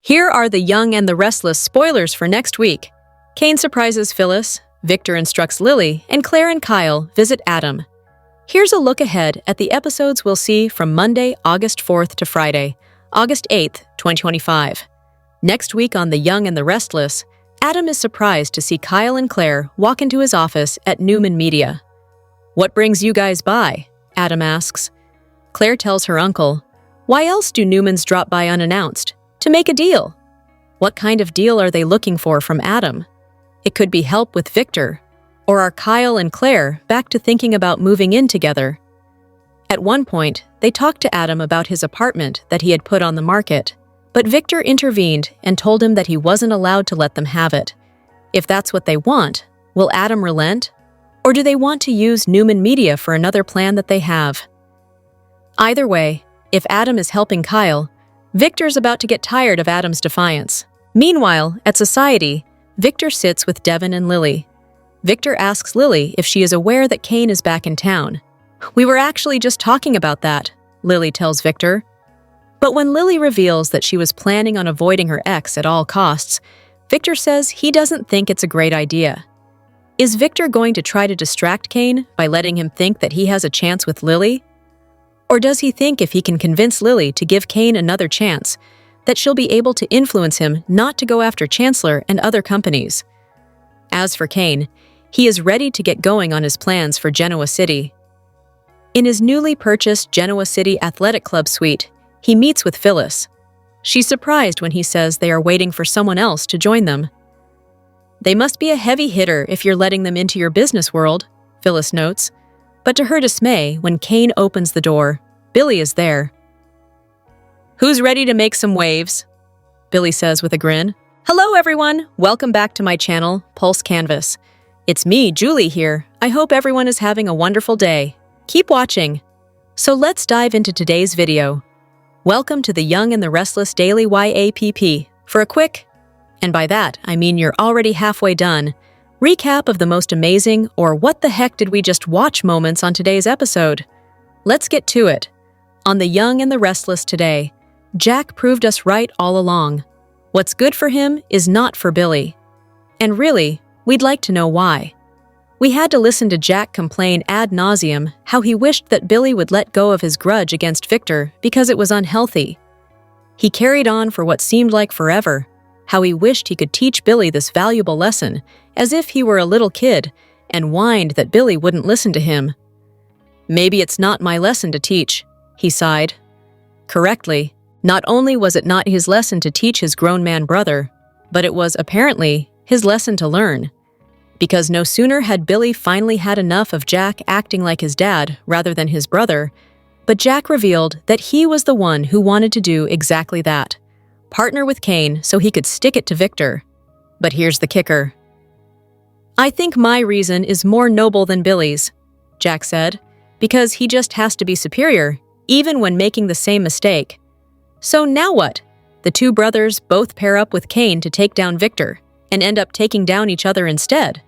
Here are the Young and the Restless spoilers for next week. Cain surprises Phyllis, Victor instructs Lily, and Claire and Kyle visit Adam. Here's a look ahead at the episodes we'll see from Monday, August 4th to Friday, August 8th, 2025. Next week on The Young and the Restless, Adam is surprised to see Kyle and Claire walk into his office at Newman Media. "What brings you guys by?" Adam asks. Claire tells her uncle, "Why else do Newmans drop by unannounced? To make a deal." What kind of deal are they looking for from Adam? It could be help with Victor, or are Kyle and Claire back to thinking about moving in together? At one point, they talked to Adam about his apartment that he had put on the market, but Victor intervened and told him that he wasn't allowed to let them have it. If that's what they want, will Adam relent? Or do they want to use Newman Media for another plan that they have? Either way, if Adam is helping Kyle, Victor's about to get tired of Adam's defiance. Meanwhile, at Society, Victor sits with Devin and Lily. Victor asks Lily if she is aware that Cain is back in town. "We were actually just talking about that," Lily tells Victor. But when Lily reveals that she was planning on avoiding her ex at all costs, Victor says he doesn't think it's a great idea. Is Victor going to try to distract Cain by letting him think that he has a chance with Lily? Or does he think if he can convince Lily to give Cain another chance, that she'll be able to influence him not to go after Chancellor and other companies? As for Cain, he is ready to get going on his plans for Genoa City. In his newly purchased Genoa City Athletic Club suite, he meets with Phyllis. She's surprised when he says they are waiting for someone else to join them. "They must be a heavy hitter if you're letting them into your business world," Phyllis notes. But to her dismay, when Cain opens the door, Billy is there. "Who's ready to make some waves?" Billy says with a grin. "Hello everyone, welcome back to my channel, Pulse Canvas. It's me, Julie here. I hope everyone is having a wonderful day. Keep watching." So let's dive into today's video. Welcome to the Young and the Restless Daily YAPP for a quick, and by that I mean you're already halfway done, recap of the most amazing or what the heck did we just watch moments on today's episode. Let's get to it. On The Young and the Restless today, Jack proved us right all along. What's good for him is not for Billy. And really, we'd like to know why. We had to listen to Jack complain ad nauseum how he wished that Billy would let go of his grudge against Victor because it was unhealthy. He carried on for what seemed like forever, how he wished he could teach Billy this valuable lesson, as if he were a little kid, and whined that Billy wouldn't listen to him. "Maybe it's not my lesson to teach," he sighed. Correctly, not only was it not his lesson to teach his grown man brother, but it was, apparently, his lesson to learn. Because no sooner had Billy finally had enough of Jack acting like his dad rather than his brother, but Jack revealed that he was the one who wanted to do exactly that. Partner with Cain so he could stick it to Victor. But here's the kicker. "I think my reason is more noble than Billy's," Jack said, "because he just has to be superior, even when making the same mistake." So now what? The two brothers both pair up with Cain to take down Victor, and end up taking down each other instead.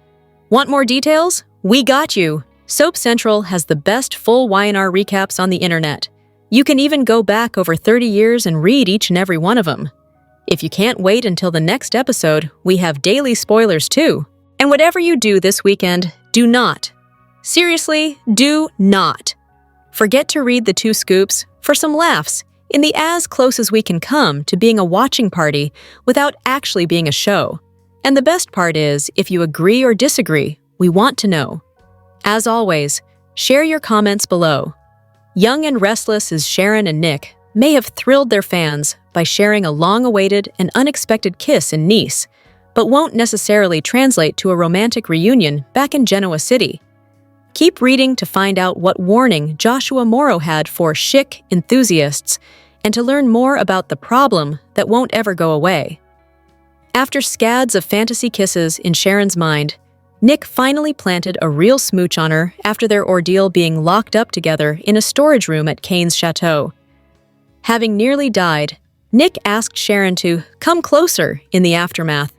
Want more details? We got you! Soap Central has the best full YNR recaps on the internet. You can even go back over 30 years and read each and every one of them. If you can't wait until the next episode, we have daily spoilers too. And whatever you do this weekend, do not. Seriously, do not. Forget to read the 2 scoops for some laughs in the as close as we can come to being a watching party without actually being a show. And the best part is, if you agree or disagree, we want to know. As always, share your comments below. Young and Restless's Sharon and Nick may have thrilled their fans by sharing a long-awaited and unexpected kiss in Nice, but won't necessarily translate to a romantic reunion back in Genoa City. Keep reading to find out what warning Joshua Morrow had for chic enthusiasts and to learn more about the problem that won't ever go away. After scads of fantasy kisses in Sharon's mind, Nick finally planted a real smooch on her after their ordeal being locked up together in a storage room at Cain's chateau. Having nearly died, Nick asked Sharon to come closer in the aftermath,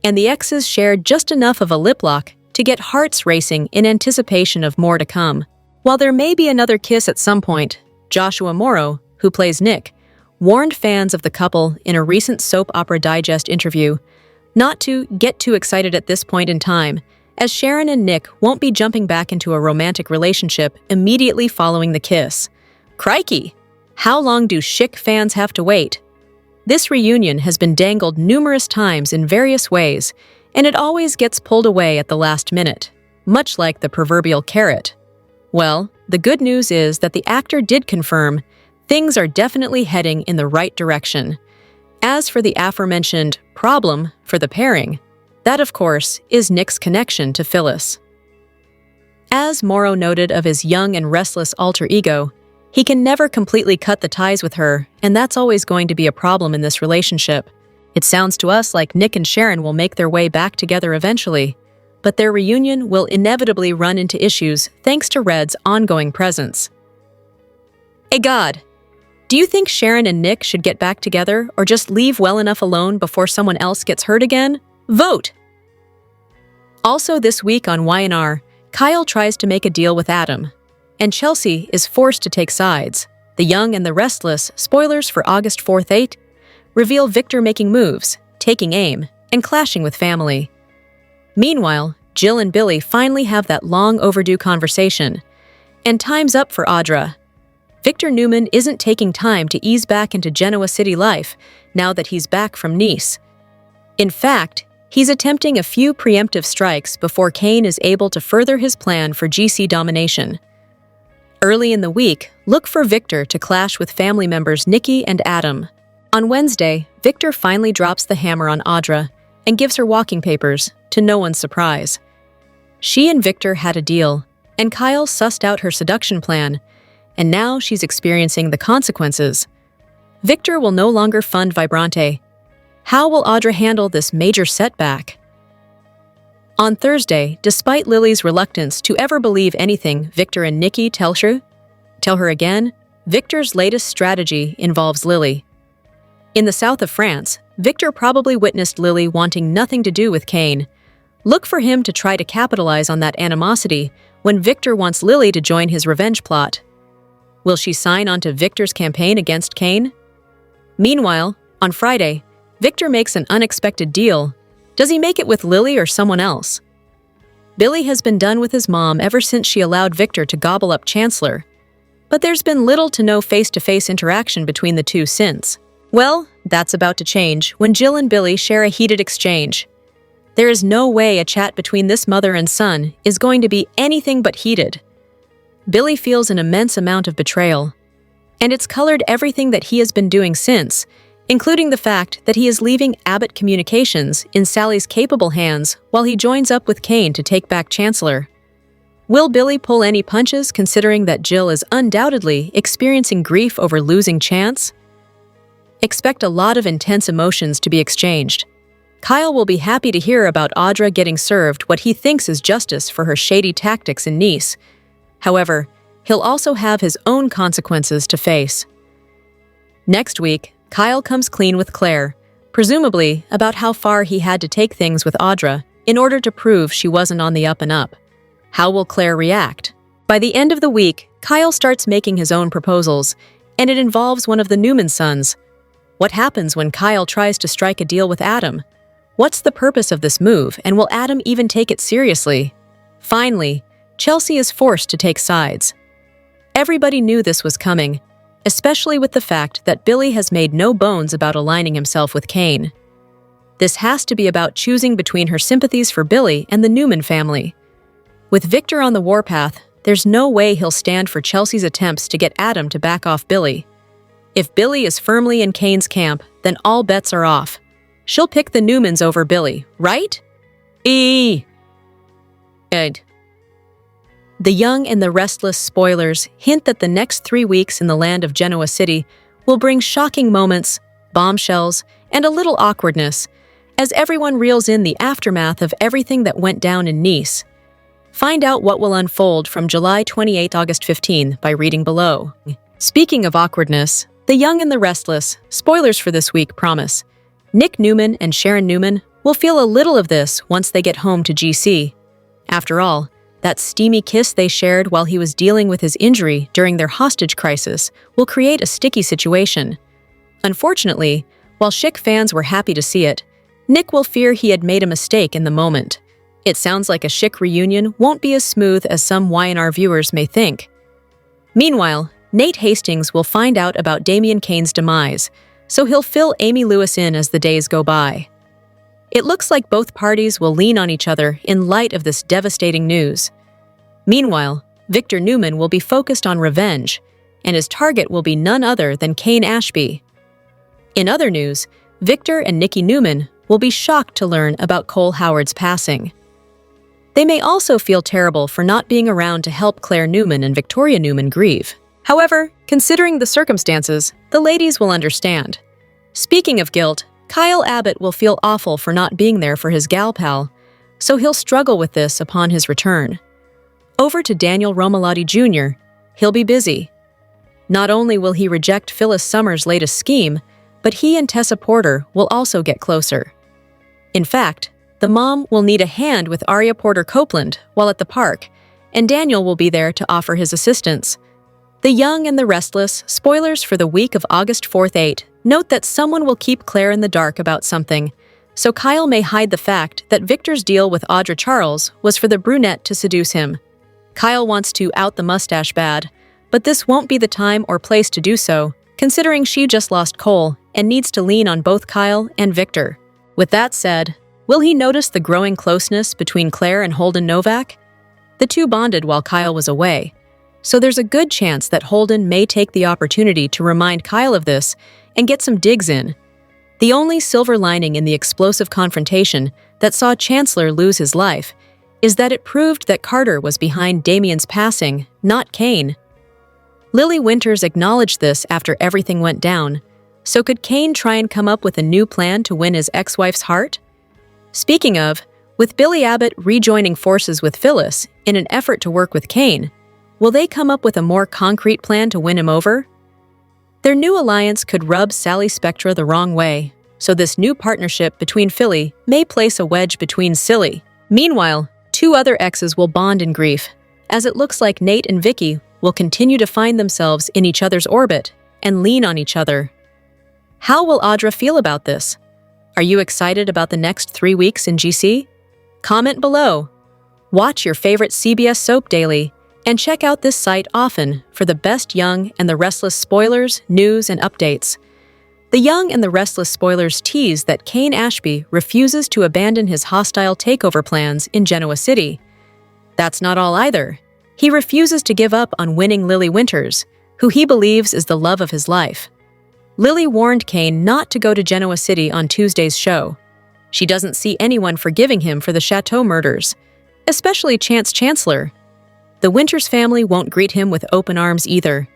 and the exes shared just enough of a lip lock to get hearts racing in anticipation of more to come. While there may be another kiss at some point, Joshua Morrow, who plays Nick, warned fans of the couple in a recent Soap Opera Digest interview not to get too excited at this point in time, as Sharon and Nick won't be jumping back into a romantic relationship immediately following the kiss. Crikey! How long do Schick fans have to wait? This reunion has been dangled numerous times in various ways, and it always gets pulled away at the last minute, much like the proverbial carrot. Well, the good news is that the actor did confirm things are definitely heading in the right direction. As for the aforementioned problem for the pairing, that, of course, is Nick's connection to Phyllis. As Morrow noted of his young and restless alter ego, he can never completely cut the ties with her, and that's always going to be a problem in this relationship. It sounds to us like Nick and Sharon will make their way back together eventually, but their reunion will inevitably run into issues thanks to Red's ongoing presence. Hey God, do you think Sharon and Nick should get back together or just leave well enough alone before someone else gets hurt again? Vote! Also this week on Y&R, Kyle tries to make a deal with Adam, and Chelsea is forced to take sides. The Young and the Restless, spoilers for August 4th 8, reveal Victor making moves, taking aim, and clashing with family. Meanwhile, Jill and Billy finally have that long overdue conversation. And time's up for Audra. Victor Newman isn't taking time to ease back into Genoa City life now that he's back from Nice. In fact, he's attempting a few preemptive strikes before Cain is able to further his plan for GC domination. Early in the week, look for Victor to clash with family members Nikki and Adam. On Wednesday, Victor finally drops the hammer on Audra and gives her walking papers, to no one's surprise. She and Victor had a deal, and Kyle sussed out her seduction plan, and now she's experiencing the consequences. Victor will no longer fund Vibrante. How will Audra handle this major setback? On Thursday, despite Lily's reluctance to ever believe anything Victor and Nikki tell her again, Victor's latest strategy involves Lily. In the south of France, Victor probably witnessed Lily wanting nothing to do with Cain. Look for him to try to capitalize on that animosity when Victor wants Lily to join his revenge plot. Will she sign on to Victor's campaign against Cain? Meanwhile, on Friday, Victor makes an unexpected deal. Does he make it with Lily or someone else? Billy has been done with his mom ever since she allowed Victor to gobble up Chancellor, but there's been little to no face-to-face interaction between the two since. Well, that's about to change when Jill and Billy share a heated exchange. There is no way a chat between this mother and son is going to be anything but heated. Billy feels an immense amount of betrayal, and it's colored everything that he has been doing since, including the fact that he is leaving Abbott Communications in Sally's capable hands while he joins up with Cain to take back Chancellor. Will Billy pull any punches considering that Jill is undoubtedly experiencing grief over losing Chance? Expect a lot of intense emotions to be exchanged. Kyle will be happy to hear about Audra getting served what he thinks is justice for her shady tactics in Nice. However, he'll also have his own consequences to face. Next week, Kyle comes clean with Claire, presumably about how far he had to take things with Audra in order to prove she wasn't on the up and up. How will Claire react? By the end of the week, Kyle starts making his own proposals, and it involves one of the Newman sons. What happens when Kyle tries to strike a deal with Adam? What's the purpose of this move, and will Adam even take it seriously? Finally, Chelsea is forced to take sides. Everybody knew this was coming, especially with the fact that Billy has made no bones about aligning himself with Cain. This has to be about choosing between her sympathies for Billy and the Newman family. With Victor on the warpath, there's no way he'll stand for Chelsea's attempts to get Adam to back off Billy. If Billy is firmly in Cain's camp, then all bets are off. She'll pick the Newmans over Billy, right? Ed. The Young and the Restless spoilers hint that the next 3 weeks in the land of Genoa City will bring shocking moments, bombshells, and a little awkwardness, as everyone reels in the aftermath of everything that went down in Nice. Find out what will unfold from July 28 to August 15 by reading below. Speaking of awkwardness, The Young and the Restless, spoilers for this week promise, Nick Newman and Sharon Newman will feel a little of this once they get home to GC. After all, that steamy kiss they shared while he was dealing with his injury during their hostage crisis will create a sticky situation. Unfortunately, while Schick fans were happy to see it, Nick will fear he had made a mistake in the moment. It sounds like a Schick reunion won't be as smooth as some Y&R viewers may think. Meanwhile, Nate Hastings will find out about Damian Cain's demise, so he'll fill Amy Lewis in as the days go by. It looks like both parties will lean on each other in light of this devastating news. Meanwhile, Victor Newman will be focused on revenge, and his target will be none other than Cain Ashby. In other news, Victor and Nikki Newman will be shocked to learn about Cole Howard's passing. They may also feel terrible for not being around to help Claire Newman and Victoria Newman grieve. However, considering the circumstances, the ladies will understand. Speaking of guilt, Kyle Abbott will feel awful for not being there for his gal pal, so he'll struggle with this upon his return. Over to Daniel Romalotti Jr., he'll be busy. Not only will he reject Phyllis Summers' latest scheme, but he and Tessa Porter will also get closer. In fact, the mom will need a hand with Aria Porter Copeland while at the park, and Daniel will be there to offer his assistance. The Young and the Restless, spoilers for the week of August 4th 8, note that someone will keep Claire in the dark about something, so Kyle may hide the fact that Victor's deal with Audra Charles was for the brunette to seduce him. Kyle wants to out the mustache bad, but this won't be the time or place to do so, considering she just lost Cole and needs to lean on both Kyle and Victor. With that said, will he notice the growing closeness between Claire and Holden Novak? The two bonded while Kyle was away, so there's a good chance that Holden may take the opportunity to remind Kyle of this and get some digs in. The only silver lining in the explosive confrontation that saw Chancellor lose his life is that it proved that Carter was behind Damian's passing, not Cain. Lily Winters acknowledged this after everything went down, so could Cain try and come up with a new plan to win his ex-wife's heart? Speaking of, with Billy Abbott rejoining forces with Phyllis in an effort to work with Cain, will they come up with a more concrete plan to win him over? Their new alliance could rub Sally Spectra the wrong way, so this new partnership between Philly may place a wedge between Silly. Meanwhile, two other exes will bond in grief, as it looks like Nate and Vicky will continue to find themselves in each other's orbit and lean on each other. How will Audra feel about this? Are you excited about the next 3 weeks in GC? Comment below. Watch your favorite CBS soap daily and check out this site often for the best Young and the Restless spoilers, news, and updates. The Young and the Restless spoilers tease that Cain Ashby refuses to abandon his hostile takeover plans in Genoa City. That's not all either. He refuses to give up on winning Lily Winters, who he believes is the love of his life. Lily warned Cain not to go to Genoa City on Tuesday's show. She doesn't see anyone forgiving him for the Chateau murders, especially Chance Chancellor. The Winters family won't greet him with open arms either.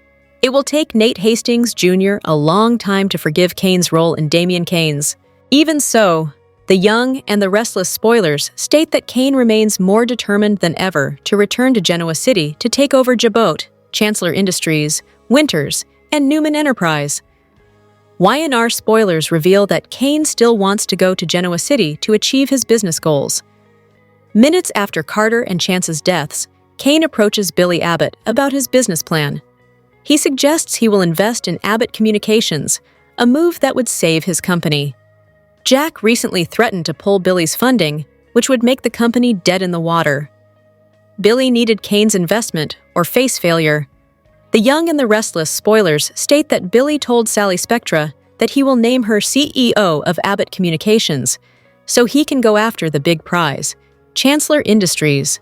It will take Nate Hastings Jr. a long time to forgive Cain's role in Damian Cain's. Even so, the Young and the Restless spoilers state that Cain remains more determined than ever to return to Genoa City to take over Jabot, Chancellor Industries, Winters, and Newman Enterprise. Y&R spoilers reveal that Cain still wants to go to Genoa City to achieve his business goals. Minutes after Carter and Chance's deaths, Cain approaches Billy Abbott about his business plan. He suggests he will invest in Abbott Communications, a move that would save his company. Jack recently threatened to pull Billy's funding, which would make the company dead in the water. Billy needed Cain's investment or face failure. The Young and the Restless spoilers state that Billy told Sally Spectra that he will name her CEO of Abbott Communications, so he can go after the big prize, Chancellor Industries.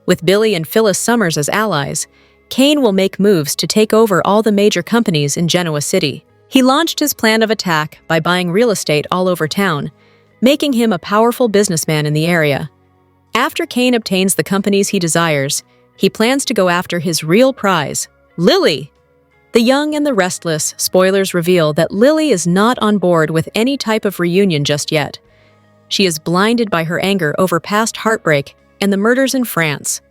With Billy and Phyllis Summers as allies, Cain will make moves to take over all the major companies in Genoa City. He launched his plan of attack by buying real estate all over town, making him a powerful businessman in the area. After Cain obtains the companies he desires, he plans to go after his real prize, Lily. The Young and the Restless spoilers reveal that Lily is not on board with any type of reunion just yet. She is blinded by her anger over past heartbreak and the murders in France.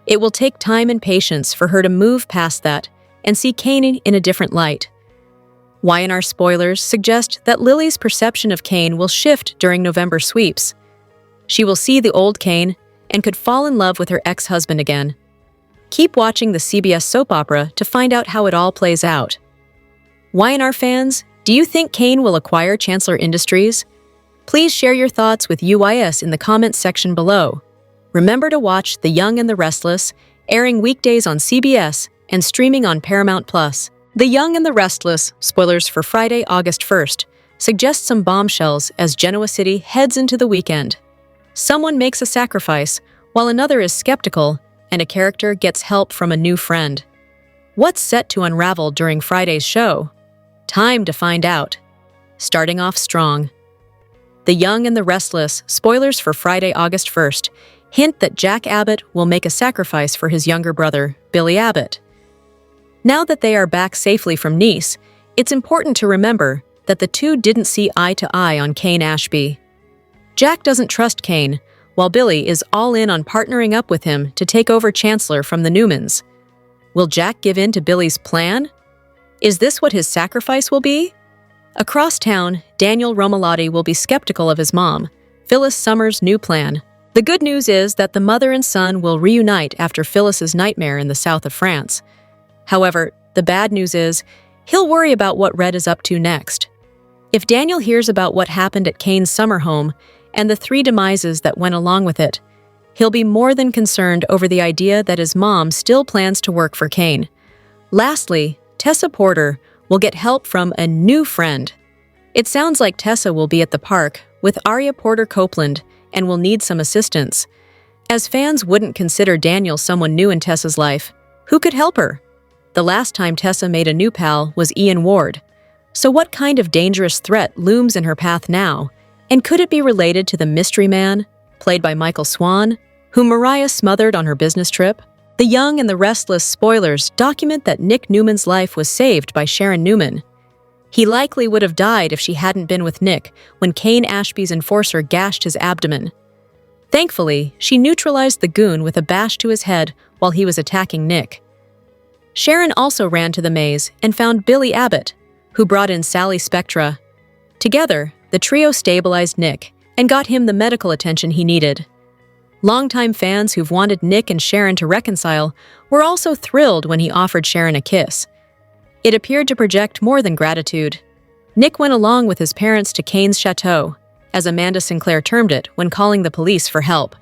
It will take time and patience for her to move past that and see Cain in a different light. Y&R spoilers suggest that Lily's perception of Cain will shift during November sweeps. She will see the old Cain and could fall in love with her ex-husband again. Keep watching the CBS soap opera to find out how it all plays out. Y&R fans, do you think Cain will acquire Chancellor Industries? Please share your thoughts with UIS in the comments section below. Remember to watch The Young and the Restless, airing weekdays on CBS and streaming on Paramount+. The Young and the Restless, spoilers for Friday, August 1st, suggests some bombshells as Genoa City heads into the weekend. Someone makes a sacrifice, while another is skeptical, and a character gets help from a new friend. What's set to unravel during Friday's show? Time to find out. Starting off strong. The Young and the Restless, spoilers for Friday, August 1st, hint that Jack Abbott will make a sacrifice for his younger brother, Billy Abbott. Now that they are back safely from Nice, it's important to remember that the two didn't see eye to eye on Cain Ashby. Jack doesn't trust Cain, while Billy is all in on partnering up with him to take over Chancellor from the Newmans. Will Jack give in to Billy's plan? Is this what his sacrifice will be? Across town, Daniel Romalotti will be skeptical of his mom, Phyllis Summers' new plan. The good news is that the mother and son will reunite after Phyllis's nightmare in the south of France. However, the bad news is, he'll worry about what Red is up to next. If Daniel hears about what happened at Cain's summer home and the 3 demises that went along with it, he'll be more than concerned over the idea that his mom still plans to work for Cain. Lastly, Tessa Porter will get help from a new friend. It sounds like Tessa will be at the park with Aria Porter Copeland and will need some assistance. As fans wouldn't consider Daniel someone new in Tessa's life, who could help her? The last time Tessa made a new pal was Ian Ward. So what kind of dangerous threat looms in her path now? And could it be related to the mystery man, played by Michael Swan, whom Mariah smothered on her business trip? The Young and the Restless spoilers document that Nick Newman's life was saved by Sharon Newman. He likely would have died if she hadn't been with Nick when Cain Ashby's enforcer gashed his abdomen. Thankfully, she neutralized the goon with a bash to his head while he was attacking Nick. Sharon also ran to the maze and found Billy Abbott, who brought in Sally Spectra. Together, the trio stabilized Nick and got him the medical attention he needed. Longtime fans who've wanted Nick and Sharon to reconcile were also thrilled when he offered Sharon a kiss. It appeared to project more than gratitude. Nick went along with his parents to Cain's chateau, as Amanda Sinclair termed it when calling the police for help.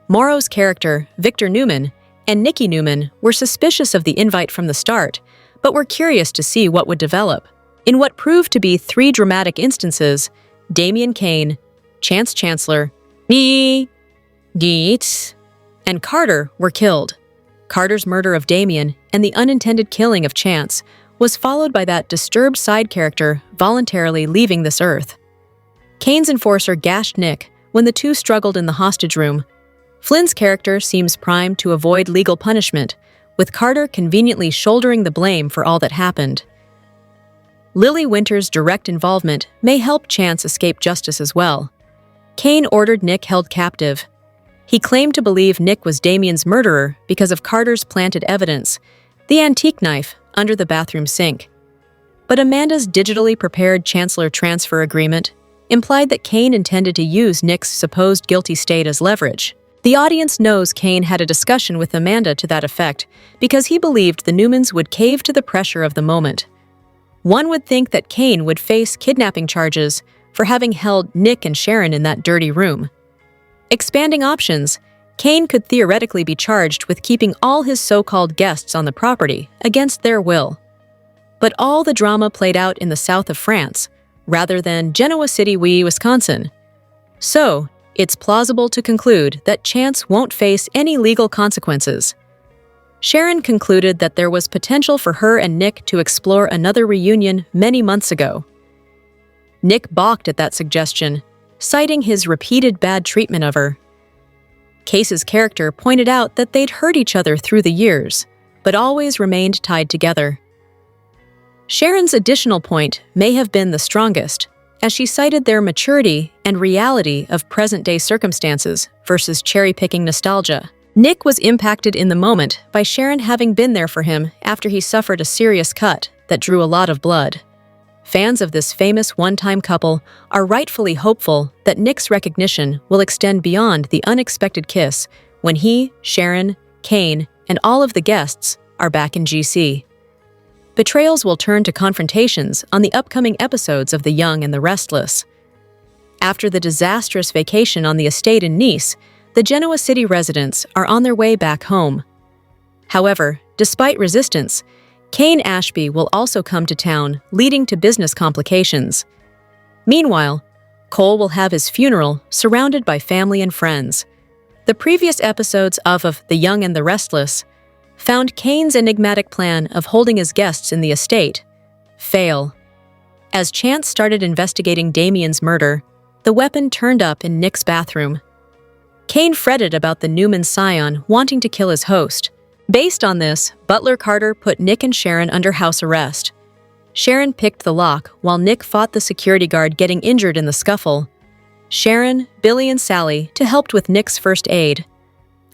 Morrow's character, Victor Newman, and Nikki Newman were suspicious of the invite from the start, but were curious to see what would develop. In what proved to be 3 dramatic instances, Damian Cain, Chance Chancellor, and Carter were killed. Carter's murder of Damian and the unintended killing of Chance was followed by that disturbed side character voluntarily leaving this earth. Cain's enforcer gashed Nick when the two struggled in the hostage room. Flynn's character seems primed to avoid legal punishment, with Carter conveniently shouldering the blame for all that happened. Lily Winter's direct involvement may help Chance escape justice as well. Cain ordered Nick held captive. He claimed to believe Nick was Damian's murderer because of Carter's planted evidence, the antique knife under the bathroom sink. But Amanda's digitally prepared Chancellor transfer agreement implied that Cain intended to use Nick's supposed guilty state as leverage. The audience knows Cain had a discussion with Amanda to that effect because he believed the Newmans would cave to the pressure of the moment. One would think that Cain would face kidnapping charges for having held Nick and Sharon in that dirty room. Expanding options, Cain could theoretically be charged with keeping all his so-called guests on the property against their will. But all the drama played out in the south of France, rather than Genoa City, Wisconsin. So, it's plausible to conclude that Chance won't face any legal consequences. Sharon concluded that there was potential for her and Nick to explore another reunion many months ago. Nick balked at that suggestion, citing his repeated bad treatment of her. Case's character pointed out that they'd hurt each other through the years, but always remained tied together. Sharon's additional point may have been the strongest, as she cited their maturity and reality of present-day circumstances versus cherry-picking nostalgia. Nick was impacted in the moment by Sharon having been there for him after he suffered a serious cut that drew a lot of blood. Fans of this famous one-time couple are rightfully hopeful that Nick's recognition will extend beyond the unexpected kiss when he, Sharon, Cain, and all of the guests are back in GC. betrayals will turn to confrontations on the upcoming episodes of The Young and the Restless. After the disastrous vacation on the estate in Nice, the Genoa City residents are on their way back home. However, despite resistance, Cain Ashby will also come to town, leading to business complications. Meanwhile, Cole will have his funeral surrounded by family and friends. The previous episodes of The Young and the Restless found Cain's enigmatic plan of holding his guests in the estate fail. As Chance started investigating Damien's murder, the weapon turned up in Nick's bathroom. Cain fretted about the Newman scion wanting to kill his host. Based on this, Butler Carter put Nick and Sharon under house arrest. Sharon picked the lock while Nick fought the security guard getting injured in the scuffle. Sharon, Billy, and Sally helped with Nick's first aid.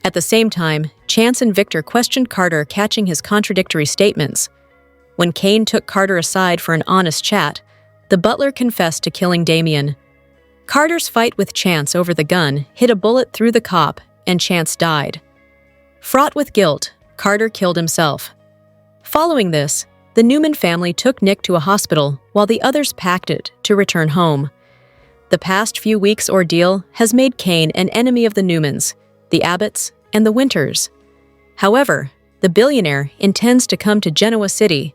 At the same time, Chance and Victor questioned Carter, catching his contradictory statements. When Cain took Carter aside for an honest chat, the butler confessed to killing Damien. Carter's fight with Chance over the gun hit a bullet through the cop, and Chance died. Fraught with guilt, Carter killed himself. Following this, the Newman family took Nick to a hospital while the others packed it to return home. The past few weeks' ordeal has made Cain an enemy of the Newmans, the Abbotts, and the Winters. However, the billionaire intends to come to Genoa City.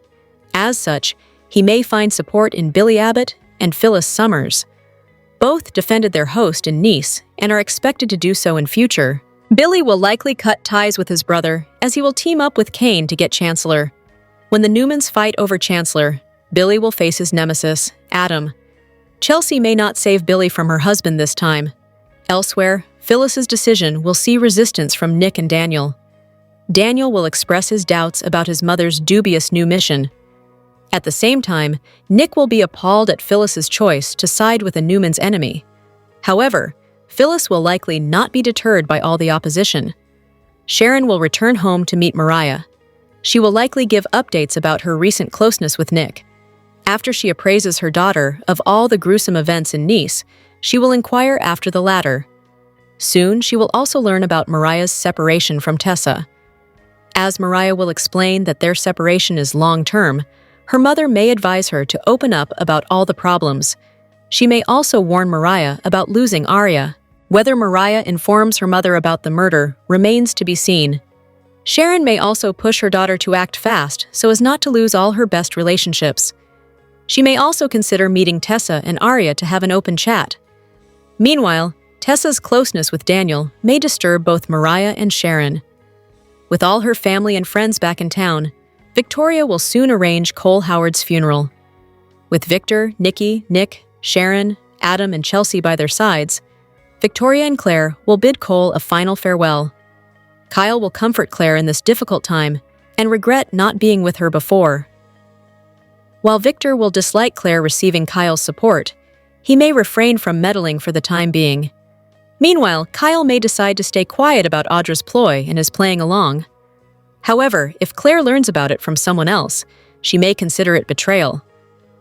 As such, he may find support in Billy Abbott and Phyllis Summers. Both defended their host in Nice and are expected to do so in future. Billy will likely cut ties with his brother, as he will team up with Cain to get Chancellor. When the Newmans fight over Chancellor, Billy will face his nemesis, Adam. Chelsea may not save Billy from her husband this time. Elsewhere, Phyllis's decision will see resistance from Nick and Daniel. Daniel will express his doubts about his mother's dubious new mission. At the same time, Nick will be appalled at Phyllis's choice to side with a Newman's enemy. However, Phyllis will likely not be deterred by all the opposition. Sharon will return home to meet Mariah. She will likely give updates about her recent closeness with Nick. After she appraises her daughter of all the gruesome events in Nice, she will inquire after the latter. Soon, she will also learn about Mariah's separation from Tessa. As Mariah will explain that their separation is long-term, her mother may advise her to open up about all the problems. She may also warn Mariah about losing Arya. Whether Mariah informs her mother about the murder remains to be seen. Sharon may also push her daughter to act fast so as not to lose all her best relationships. She may also consider meeting Tessa and Arya to have an open chat. Meanwhile, Tessa's closeness with Daniel may disturb both Mariah and Sharon. With all her family and friends back in town, Victoria will soon arrange Cole Howard's funeral. With Victor, Nikki, Nick, Sharon, Adam, and Chelsea by their sides, Victoria and Claire will bid Cole a final farewell. Kyle will comfort Claire in this difficult time and regret not being with her before. While Victor will dislike Claire receiving Kyle's support, he may refrain from meddling for the time being. Meanwhile, Kyle may decide to stay quiet about Audra's ploy and is playing along. However, if Claire learns about it from someone else, she may consider it betrayal.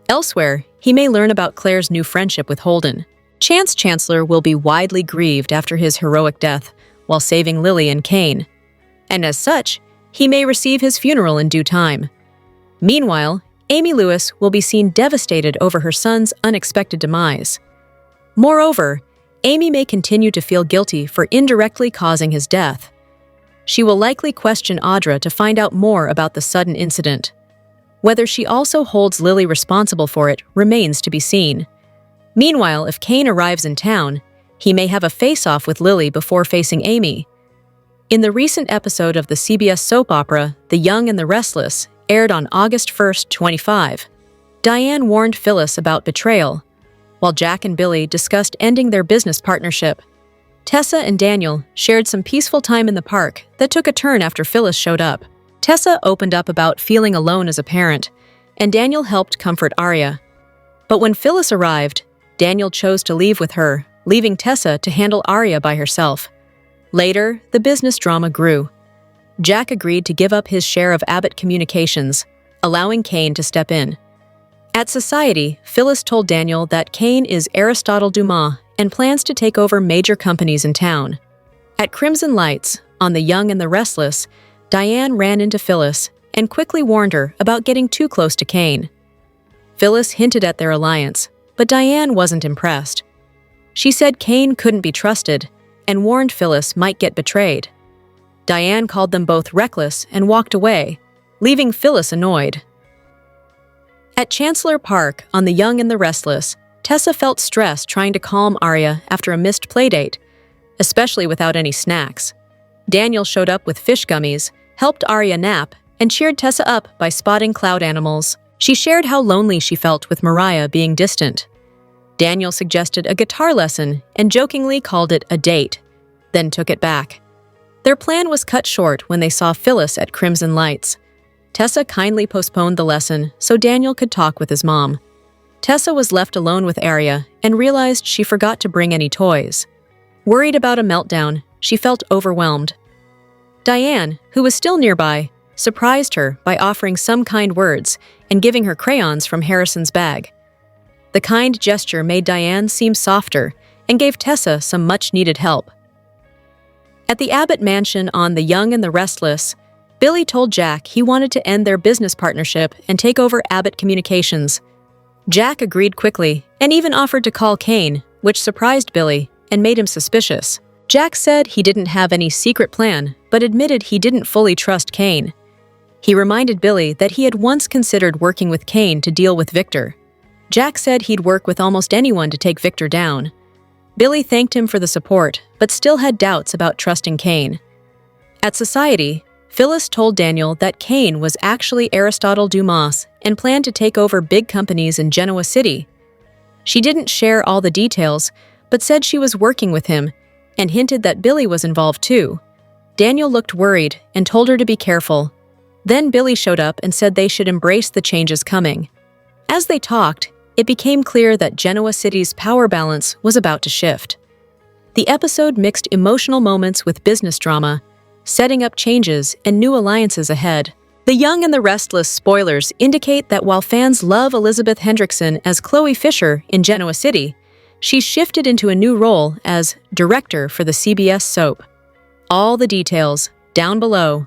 Elsewhere, he may learn about Claire's new friendship with Holden. Chance Chancellor will be widely grieved after his heroic death while saving Lily and Cain, and as such, he may receive his funeral in due time. Meanwhile, Amy Lewis will be seen devastated over her son's unexpected demise. Moreover, Amy may continue to feel guilty for indirectly causing his death. She will likely question Audra to find out more about the sudden incident. Whether she also holds Lily responsible for it remains to be seen. Meanwhile, if Cain arrives in town, he may have a face-off with Lily before facing Amy. In the recent episode of the CBS soap opera, The Young and the Restless, aired on August 1, 2025, Diane warned Phyllis about betrayal, while Jack and Billy discussed ending their business partnership. Tessa and Daniel shared some peaceful time in the park that took a turn after Phyllis showed up. Tessa opened up about feeling alone as a parent, and Daniel helped comfort Arya. But when Phyllis arrived, Daniel chose to leave with her, leaving Tessa to handle Arya by herself. Later, the business drama grew. Jack agreed to give up his share of Abbott Communications, allowing Cain to step in. At Society, Phyllis told Daniel that Cain is Aristotle Dumas and plans to take over major companies in town. At Crimson Lights, on The Young and the Restless, Diane ran into Phyllis and quickly warned her about getting too close to Cain. Phyllis hinted at their alliance, but Diane wasn't impressed. She said Cain couldn't be trusted and warned Phyllis might get betrayed. Diane called them both reckless and walked away, leaving Phyllis annoyed. At Chancellor Park on The Young and the Restless, Tessa felt stressed trying to calm Arya after a missed playdate, especially without any snacks. Daniel showed up with fish gummies, helped Arya nap, and cheered Tessa up by spotting cloud animals. She shared how lonely she felt with Mariah being distant. Daniel suggested a guitar lesson and jokingly called it a date, then took it back. Their plan was cut short when they saw Phyllis at Crimson Lights. Tessa kindly postponed the lesson so Daniel could talk with his mom. Tessa was left alone with Arya and realized she forgot to bring any toys. Worried about a meltdown, she felt overwhelmed. Diane, who was still nearby, surprised her by offering some kind words and giving her crayons from Harrison's bag. The kind gesture made Diane seem softer and gave Tessa some much-needed help. At the Abbott mansion on The Young and the Restless, Billy told Jack he wanted to end their business partnership and take over Abbott Communications. Jack agreed quickly and even offered to call Cain, which surprised Billy and made him suspicious. Jack said he didn't have any secret plan, but admitted he didn't fully trust Cain. He reminded Billy that he had once considered working with Cain to deal with Victor. Jack said he'd work with almost anyone to take Victor down. Billy thanked him for the support, but still had doubts about trusting Cain. At Society, Phyllis told Daniel that Cain was actually Aristotle Dumas and planned to take over big companies in Genoa City. She didn't share all the details, but said she was working with him and hinted that Billy was involved too. Daniel looked worried and told her to be careful. Then Billy showed up and said they should embrace the changes coming. As they talked, it became clear that Genoa City's power balance was about to shift. The episode mixed emotional moments with business drama, setting up changes and new alliances ahead. The Young and the Restless spoilers indicate that while fans love Elizabeth Hendrickson as Chloe Fisher in Genoa City, she's shifted into a new role as director for the CBS soap. All the details down below.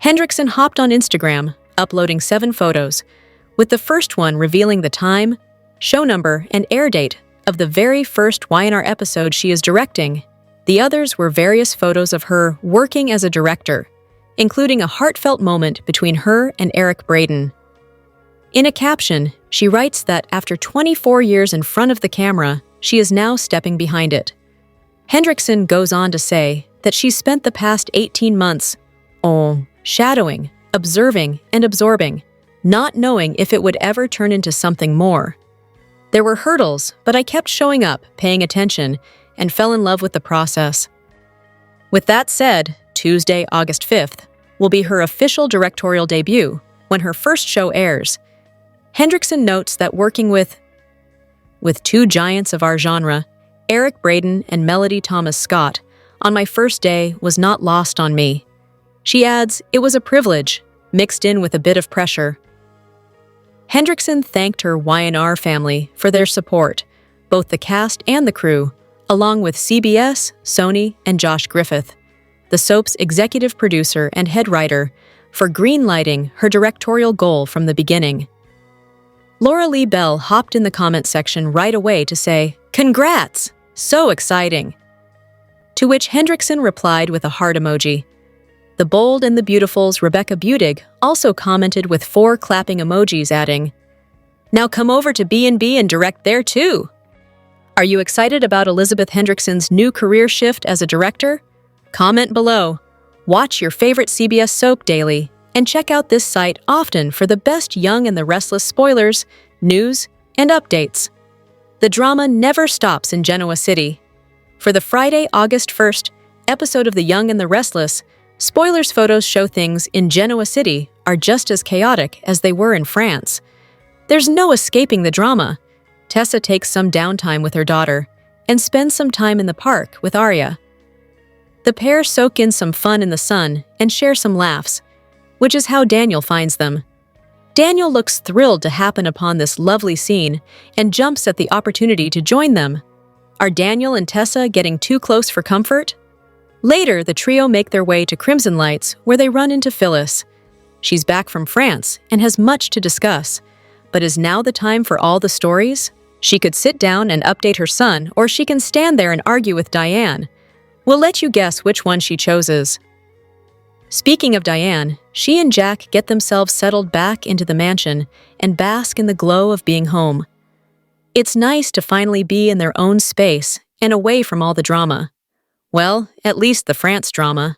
Hendrickson hopped on Instagram, uploading 7 photos, with the first one revealing the time, show number, and air date of the very first Y&R episode she is directing. The others were various photos of her working as a director, including a heartfelt moment between her and Eric Braeden. In a caption, she writes that after 24 years in front of the camera, she is now stepping behind it. Hendrickson goes on to say that she's spent the past 18 months shadowing, observing, and absorbing, not knowing if it would ever turn into something more. There were hurdles, but I kept showing up, paying attention, and fell in love with the process. With that said, Tuesday, August 5th, will be her official directorial debut when her first show airs. Hendrickson notes that working with 2 giants of our genre, Eric Braeden and Melody Thomas Scott, on my first day was not lost on me. She adds, it was a privilege, mixed in with a bit of pressure. Hendrickson thanked her Y&R family for their support, both the cast and the crew, along with CBS, Sony, and Josh Griffith, the soap's executive producer and head writer, for greenlighting her directorial goal from the beginning. Laura Lee Bell hopped in the comment section right away to say, "Congrats! So exciting!" To which Hendrickson replied with a heart emoji. The Bold and the Beautiful's Rebecca Budig also commented with 4 clapping emojis, adding, "Now come over to B&B and direct there too!" Are you excited about Elizabeth Hendrickson's new career shift as a director? Comment below. Watch your favorite CBS soap daily, and check out this site often for the best Young and the Restless spoilers, news, and updates. The drama never stops in Genoa City. For the Friday, August 1st episode of The Young and the Restless, spoilers photos show things in Genoa City are just as chaotic as they were in France. There's no escaping the drama. Tessa takes some downtime with her daughter and spends some time in the park with Arya. The pair soak in some fun in the sun and share some laughs, which is how Daniel finds them. Daniel looks thrilled to happen upon this lovely scene and jumps at the opportunity to join them. Are Daniel and Tessa getting too close for comfort? Later, the trio make their way to Crimson Lights, where they run into Phyllis. She's back from France and has much to discuss. But is now the time for all the stories? She could sit down and update her son, or she can stand there and argue with Diane. We'll let you guess which one she chooses. Speaking of Diane, she and Jack get themselves settled back into the mansion and bask in the glow of being home. It's nice to finally be in their own space and away from all the drama. Well, at least the France drama.